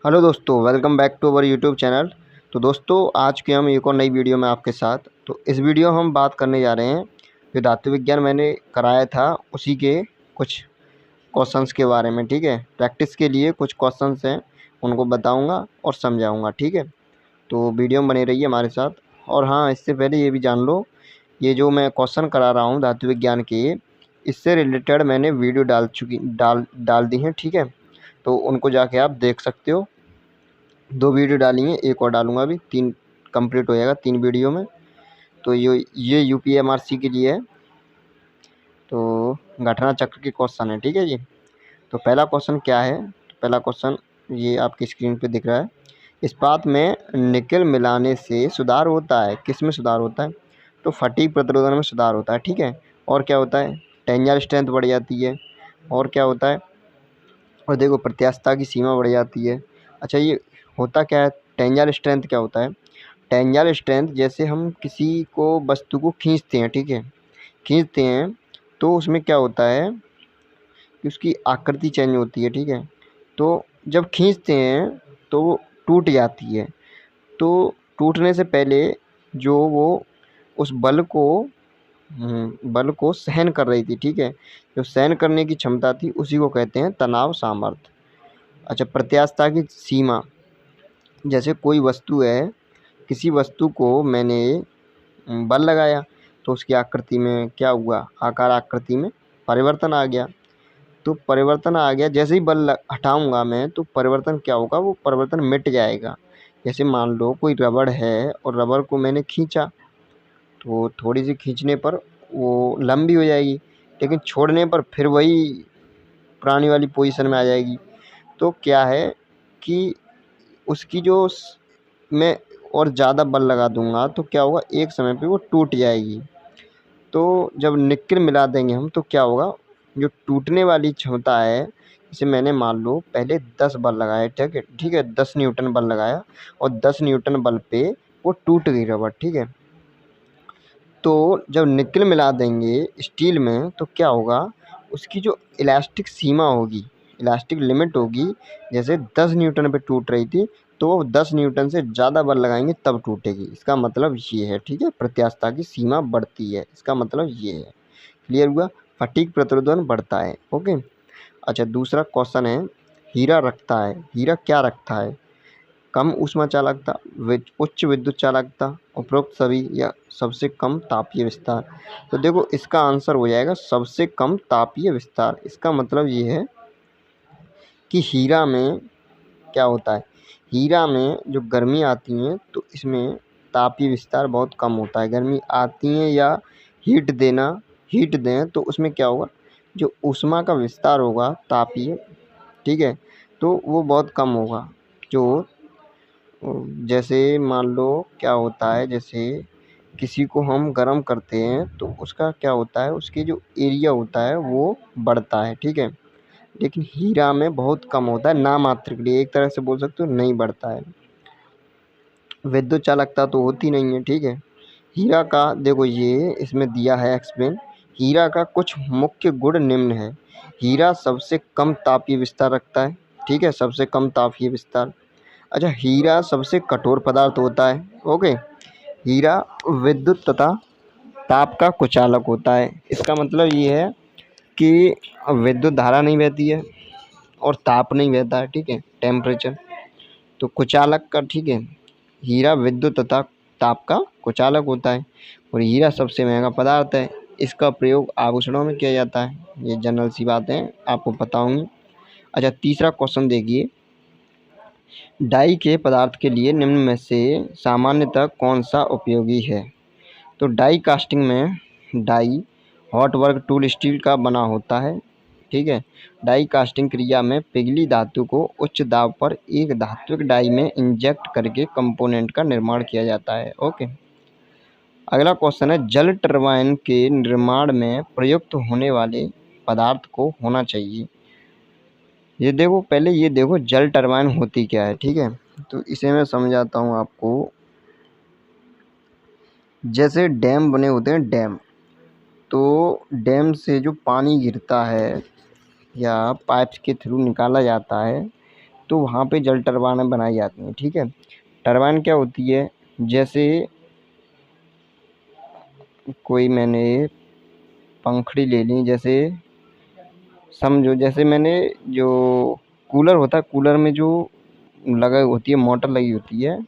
Hello दोस्तों, welcome back to our YouTube channel. तो दोस्तों, आज के हम एक और नई वीडियो में आपके साथ। तो इस वीडियो हम बात करने जा रहे हैं जो धातु विज्ञान मैंने कराया था उसी के कुछ क्वेश्चंस के बारे में। ठीक है, प्रैक्टिस के लिए कुछ क्वेश्चंस हैं, उनको बताऊंगा और समझाऊंगा। ठीक है, तो वीडियो में बने रहिए हमारे साथ। और हाँ, इससे पहले ये भी जान लो, ये जो मैं क्वेश्चन करा रहा हूँ धातु विज्ञान के, इससे रिलेटेड मैंने वीडियो डाल दी हैं। ठीक है, तो उनको जाके आप देख सकते हो। 2 वीडियो डाली हैं, एक और डालूँगा अभी, 3 कंप्लीट हो जाएगा 3 वीडियो में। तो ये यूपीएमआरसी के लिए है। तो घटना चक्र के क्वेश्चन है। ठीक है जी। तो पहला क्वेश्चन क्या है? तो पहला क्वेश्चन ये आपकी स्क्रीन पे दिख रहा है। इस्पात में निकेल मिलाने से सुधार होता है। किस में सुधार होता है? तो फटीग प्रतिरोधन में सुधार होता है। ठीक है, और क्या होता है? टेंजाइल स्ट्रेंथ बढ़ जाती है। और क्या होता है? और देखो, प्रत्यास्थता की सीमा बढ़ जाती है। अच्छा, ये होता क्या है? टेंजाइल स्ट्रेंथ क्या होता है? टेंजाइल स्ट्रेंथ, जैसे हम किसी को वस्तु को खींचते हैं, ठीक है, खींचते हैं, तो उसमें क्या होता है कि उसकी आकृति चेंज होती है। ठीक है, तो जब खींचते हैं तो वो टूट जाती है। तो टूटने से पहले जो वो उस बल को सहन कर रही थी, ठीक है, जो सहन करने की क्षमता थी, उसी को कहते हैं तनाव सामर्थ्य। अच्छा, प्रत्यास्थता की सीमा, जैसे कोई वस्तु है, किसी वस्तु को मैंने बल लगाया तो उसकी आकृति में क्या हुआ? आकार आकृति में परिवर्तन आ गया। तो परिवर्तन आ गया, जैसे ही बल हटाऊंगा मैं तो परिवर्तन क्या होगा? वो परिवर्तन मिट जाएगा। जैसे मान लो कोई रबड़ है और रबड़ को मैंने खींचा, तो थोड़ी सी खींचने पर वो लंबी हो जाएगी, लेकिन छोड़ने पर फिर वही पुरानी वाली पोजीशन में आ जाएगी। तो क्या है कि उसकी जो मैं और ज़्यादा बल लगा दूंगा तो क्या होगा? एक समय पे वो टूट जाएगी। तो जब निकेल मिला देंगे हम तो क्या होगा? जो टूटने वाली क्षमता है, जैसे मैंने मान लो पहले 10 बल लगाए, ठीक है, 10 न्यूटन बल लगाया और 10 न्यूटन बल पे वो टूट गई रबड़। ठीक है, तो जब निकेल मिला देंगे स्टील में तो क्या होगा? उसकी जो इलास्टिक सीमा होगी, इलास्टिक लिमिट होगी, जैसे 10 न्यूटन पे टूट रही थी तो वो 10 न्यूटन से ज़्यादा बल लगाएंगे तब टूटेगी। इसका मतलब ये है। ठीक है, प्रत्यास्थता की सीमा बढ़ती है, इसका मतलब ये है। क्लियर हुआ? फटीग प्रतिरोधन बढ़ता है। ओके। अच्छा, दूसरा क्वेश्चन है, हीरा रखता है। हीरा क्या रखता है? कम ऊष्मा चालकता, उच्च विद्युत चालकता, उपरोक्त सभी, या सबसे कम तापीय विस्तार। तो देखो, इसका आंसर हो जाएगा सबसे कम तापीय विस्तार। इसका मतलब ये है कि हीरा में क्या होता है? हीरा में जो गर्मी आती है तो इसमें तापीय विस्तार बहुत कम होता है। गर्मी आती है या हीट दें तो उसमें क्या होगा? जो ऊष्मा का विस्तार होगा तापीय, ठीक है, तो वो बहुत कम होगा। जो जैसे मान लो क्या होता है, जैसे किसी को हम गर्म करते हैं तो उसका क्या होता है? उसकी जो एरिया होता है वो बढ़ता है। ठीक है, लेकिन हीरा में बहुत कम होता है, नामात्र के लिए, एक तरह से बोल सकते हो नहीं बढ़ता है। विद्युत चालकता तो होती नहीं है। ठीक है, हीरा का देखो, ये इसमें दिया है एक्सप्लेन। हीरा का कुछ मुख्य गुण निम्न है। हीरा सबसे कम तापीय विस्तार रखता है। ठीक है, सबसे कम तापीय विस्तार। अच्छा, हीरा सबसे कठोर पदार्थ होता है। ओके। हीरा विद्युत तथा ताप का कुचालक होता है। इसका मतलब ये है कि विद्युत धारा नहीं बहती है और ताप नहीं बहता है। ठीक है, टेम्परेचर तो कुचालक का। ठीक है, हीरा विद्युत तथा ताप का कुचालक होता है और हीरा सबसे महंगा पदार्थ है। इसका प्रयोग आभूषणों में किया जाता है। ये जनरल सी बातें आपको पता होंगी। अच्छा, तीसरा क्वेश्चन देखिए, डाई के पदार्थ के लिए निम्न में से सामान्यतः कौन सा उपयोगी है? तो डाई कास्टिंग में die hot work tool steel का बना होता है। ठीक है, डाई कास्टिंग क्रिया में पिघली धातु को उच्च दाब पर एक धात्विक डाई में इंजेक्ट करके कंपोनेंट का निर्माण किया जाता है। ओके। अगला क्वेश्चन है, जल टरबाइन के निर्माण में प्रयुक्त होने वाले पदार्थ को होना चाहिए। ये देखो, पहले ये देखो जल टरबाइन होती क्या है। ठीक है, तो इसे मैं समझाता हूँ आपको। जैसे डैम बने होते हैं, डैम, तो डैम से जो पानी गिरता है या पाइप्स के थ्रू निकाला जाता है तो वहाँ पे जल टरबाइनें बनाई जाती हैं। ठीक है, टरबाइन क्या होती है, जैसे कोई मैंने पंखड़ी ले ली, जैसे समझो जैसे मैंने जो कूलर होता है, कूलर में जो लगा होती है मोटर लगी होती है,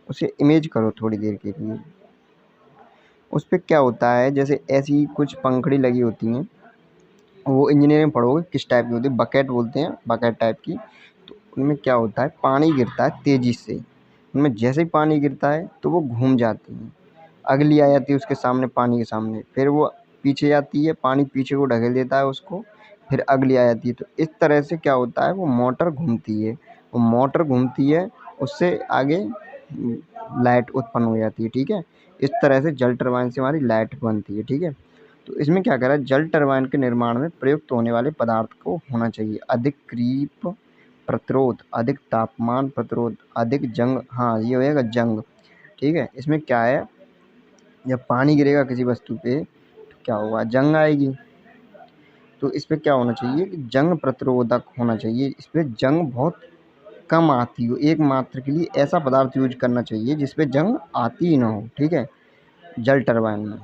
उसे इमेज करो थोड़ी देर के लिए। उस पे क्या होता है, जैसे ऐसी कुछ पंखड़ी लगी होती हैं, वो इंजीनियरिंग में पढ़ोगे किस टाइप की होती है, बकेट बोलते हैं, बकेट टाइप की। तो उनमें क्या होता है, पानी गिरता है तेज़ी से, उनमें जैसे ही पानी गिरता है तो वो घूम जाती हैं, अगली आ जाती है उसके सामने, पानी के सामने, फिर वो पीछे जाती है, पानी पीछे को ढकेल देता है उसको, फिर अगली आ जाती है। तो इस तरह से क्या होता है, वो मोटर घूमती है, वो मोटर घूमती है, उससे आगे लाइट उत्पन्न हो जाती है। ठीक है, इस तरह से जल टरबाइन से हमारी लाइट बनती है। ठीक है, तो इसमें क्या करा है, जल टरबाइन के निर्माण में प्रयुक्त होने वाले पदार्थ को होना चाहिए अधिक क्रीप प्रतिरोध, अधिक तापमान प्रतिरोध, अधिक जंग, हाँ ये हो जाएगा जंग। ठीक है, इसमें क्या है, जब पानी गिरेगा किसी वस्तु पे तो क्या होगा, जंग आएगी। तो इस पे क्या होना चाहिए कि जंग प्रतिरोधक होना चाहिए, इस पे जंग बहुत कम आती हो, एक मात्र के लिए ऐसा पदार्थ यूज करना चाहिए जिस पे जंग आती ही ना हो। ठीक है, जल टरबाइन में।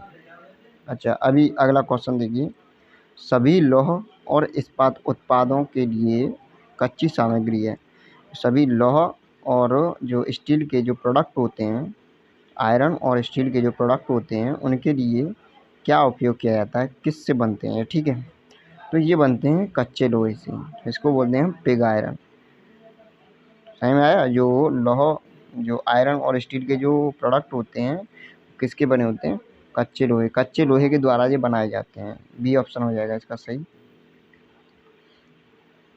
अच्छा, अभी अगला क्वेश्चन देखिए, सभी लौह और इस्पात उत्पादों के लिए कच्ची सामग्री है। सभी लौह और जो स्टील के जो प्रोडक्ट होते हैं, आयरन और स्टील के जो प्रोडक्ट होते हैं, उनके लिए क्या उपयोग किया जाता है, किससे बनते हैं। ठीक है, तो ये बनते हैं कच्चे लोहे से, इसको बोलते हैं पिग आयरन। समझ में आया, जो लौह, जो आयरन और स्टील के जो प्रोडक्ट होते हैं किसके बने होते हैं, कच्चे लोहे, कच्चे लोहे के द्वारा ये बनाए जाते हैं। बी ऑप्शन हो जाएगा इसका सही।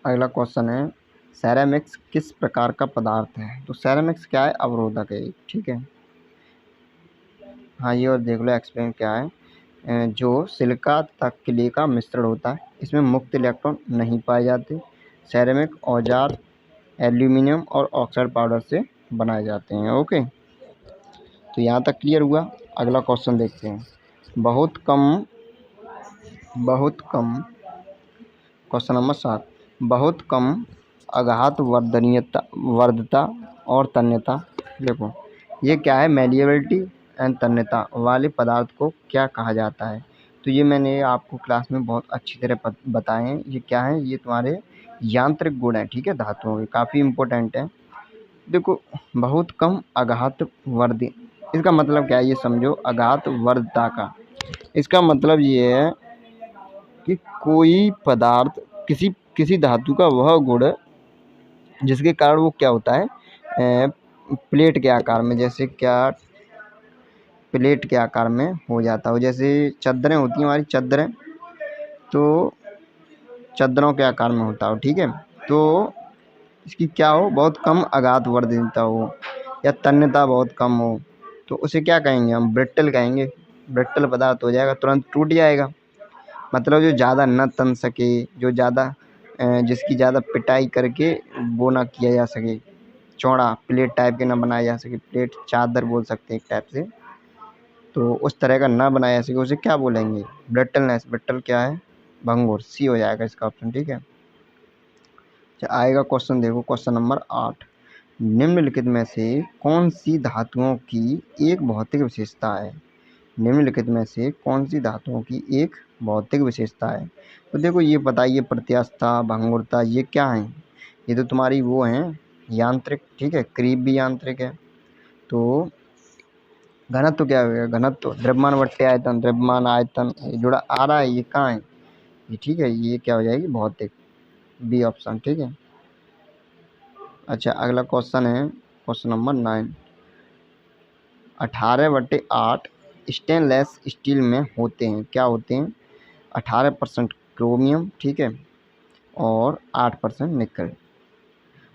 अगला क्वेश्चन है, सेरेमिक्स किस प्रकार का पदार्थ है। तो सेरेमिक्स क्या है, अवरोधक है। ठीक है, हाँ ये और देख लो एक्सप्लेन क्या है, जो सिलिका तथा क्ले का मिश्रण होता है, इसमें मुक्त इलेक्ट्रॉन नहीं पाए जाते। सेरेमिक औजार एल्यूमिनियम और ऑक्साइड पाउडर से बनाए जाते हैं। ओके, तो यहाँ तक क्लियर हुआ। अगला क्वेश्चन देखते हैं, क्वेश्चन नंबर 7, बहुत कम आघात वर्धता और तन्यता। देखो ये क्या है, मेलिएबिलिटी एंड तन्यता वाले पदार्थ को क्या कहा जाता है। तो ये मैंने आपको क्लास में बहुत अच्छी तरह बताए हैं। ये क्या है, ये तुम्हारे यांत्रिक गुण हैं। ठीक है, धातुओं के काफ़ी इम्पोर्टेंट है। देखो, बहुत कम आघात वर्धि, इसका मतलब क्या है ये समझो, आघात वर्धता का इसका मतलब ये है कि कोई पदार्थ, किसी किसी धातु का वह गुण जिसके कारण वो क्या होता है, प्लेट के आकार में, जैसे क्या प्लेट के आकार में हो जाता हो। जैसे चादरें होती हैं हमारी, चादरें, तो चादरों के आकार में होता हो। ठीक है, तो इसकी क्या हो, बहुत कम आघात वर्धनता हो या तन्यता बहुत कम हो, तो उसे क्या कहेंगे हम, ब्रिट्टल कहेंगे। ब्रिट्टल पदार्थ हो जाएगा, तुरंत टूट जाएगा। मतलब जो ज़्यादा न तन सके, जो ज़्यादा जिसकी ज़्यादा पिटाई करके वो ना किया जा सके, चौड़ा प्लेट टाइप के ना बनाया जा सके, प्लेट चादर बोल सकते हैं एक टाइप से, तो उस तरह का ना बनाया जा सके, उसे क्या बोलेंगे, ब्रिट्टलनेस। ब्रिट्टल क्या है, भंगुर। सी हो जाएगा इसका ऑप्शन। ठीक है, आएगा क्वेश्चन, देखो क्वेश्चन नंबर 8, निम्नलिखित में से कौन सी धातुओं की एक भौतिक विशेषता है। निम्नलिखित में से कौन सी धातुओं की एक भौतिक विशेषता है। तो देखो ये बताइए, प्रत्यास्थता, भंगुरता, ये क्या है, ये तो तुम्हारी वो हैं यांत्रिक। ठीक है, क्रीप भी यांत्रिक है। तो घनत्व क्या होगा, घनत्व द्रव्यमान बट्टे आयतन, द्रव्यमान आयतन जुड़ा आ रहा है, ये कहाँ है ये। ठीक है, ये क्या हो जाएगी, भौतिक, बी ऑप्शन। ठीक है, अच्छा अगला क्वेश्चन है क्वेश्चन नंबर 9, 18/8 स्टेनलेस स्टील में होते हैं, क्या होते हैं, 18% क्रोमियम। ठीक है, और 8% निकल।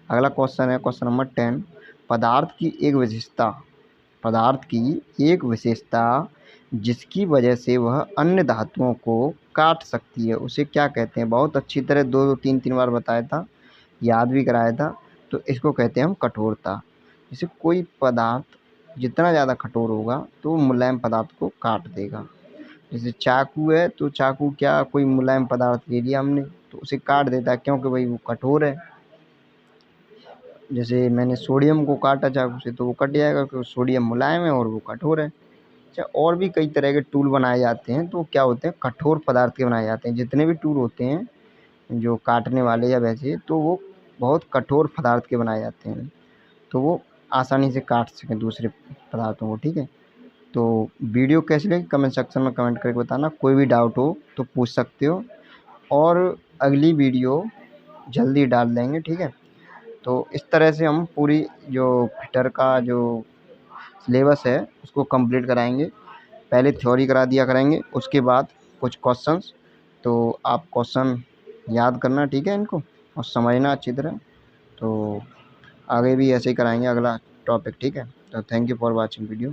अगला क्वेश्चन है क्वेश्चन नंबर 10, पदार्थ की एक विशेषता जिसकी वजह से वह अन्य धातुओं को काट सकती है, उसे क्या कहते हैं। बहुत अच्छी तरह 2-3 बार बताया था, याद भी कराया था। तो इसको कहते हैं हम कठोरता। जैसे कोई पदार्थ जितना ज़्यादा कठोर होगा तो वो मुलायम पदार्थ को काट देगा। जैसे चाकू है, तो चाकू क्या, कोई मुलायम पदार्थ ले लिया हमने तो उसे काट देता है, क्योंकि भाई वो कठोर है। जैसे मैंने सोडियम को काटा चाकू से तो वो कट जाएगा, क्योंकि सोडियम मुलायम है और वो कठोर है। अच्छा, और भी कई तरह के टूल बनाए जाते हैं, तो क्या होते हैं, कठोर पदार्थ के बनाए जाते हैं। जितने भी टूल होते हैं जो काटने वाले या वैसे, तो वो बहुत कठोर पदार्थ के बनाए जाते हैं, तो वो आसानी से काट सकें दूसरे पदार्थों को। ठीक है, तो वीडियो कैसी लगी कमेंट सेक्शन में कमेंट करके बताना। कोई भी डाउट हो तो पूछ सकते हो, और अगली वीडियो जल्दी डाल देंगे। ठीक है, तो इस तरह से हम पूरी जो फिटर का जो सिलेबस है उसको कंप्लीट कराएंगे। पहले थ्योरी करा दिया करेंगे, उसके बाद कुछ क्वेश्चंस, तो आप क्वेश्चन याद करना, ठीक है, इनको, और समझना अच्छी तरह। तो आगे भी ऐसे ही कराएंगे अगला टॉपिक। ठीक है, तो thank you for watching video.